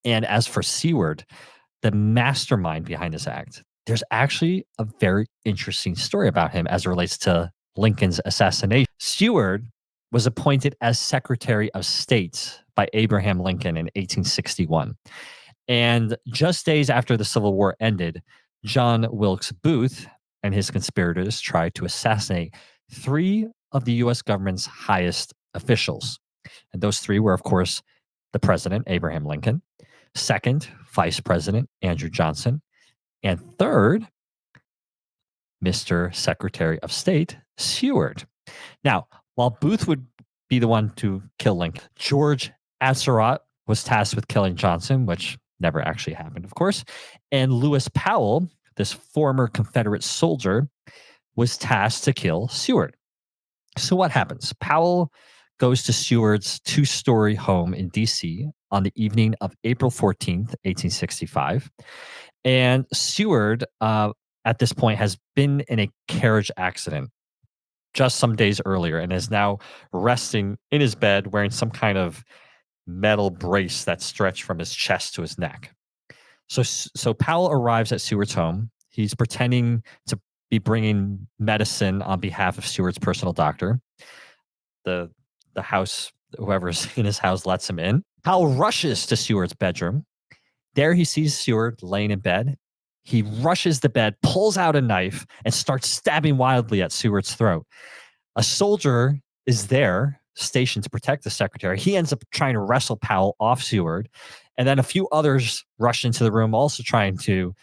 And as for Seward, the mastermind behind this act, there's actually a very interesting story about him as it relates to Lincoln's assassination. Seward was appointed as Secretary of State by Abraham Lincoln in 1861. And just days after the Civil War ended, John Wilkes Booth and his conspirators tried to assassinate three of the US government's highest officials. And those three were, of course, the president, Abraham Lincoln, second, Vice President Andrew Johnson, and third, Mr. Secretary of State Seward. Now, while Booth would be the one to kill Lincoln, George Atzerodt was tasked with killing Johnson, which never actually happened, of course. And Lewis Powell, this former Confederate soldier, was tasked to kill Seward. So what happens? Powell goes to Seward's two-story home in D.C. on the evening of April 14th, 1865. And Seward, at this point, has been in a carriage accident just some days earlier and is now resting in his bed wearing some kind of metal brace that stretched from his chest to his neck. So Powell arrives at Seward's home. He's pretending to be bringing medicine on behalf of Seward's personal doctor. The house, whoever's in his house lets him in. Powell rushes to Seward's bedroom. There he sees Seward laying in bed. He rushes the bed, pulls out a knife, and starts stabbing wildly at Seward's throat. A soldier is there, stationed to protect the secretary. He ends up trying to wrestle Powell off Seward. And then a few others rush into the room, also trying to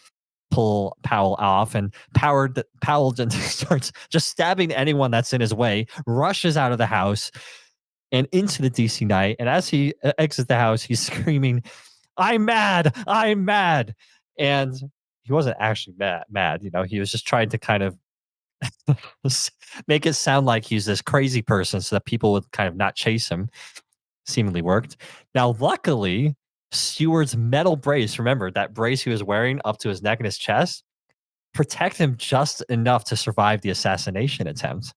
pull Powell off. And Powell starts just stabbing anyone that's in his way, rushes out of the house and into the DC night. And as he exits the house, he's screaming, "I'm mad! I'm mad!" And he wasn't actually mad. He was just trying to kind of make it sound like he's this crazy person so that people would kind of not chase him. Seemingly worked. Now, luckily, Seward's metal brace, remember that brace he was wearing up to his neck and his chest, protect him just enough to survive the assassination attempt.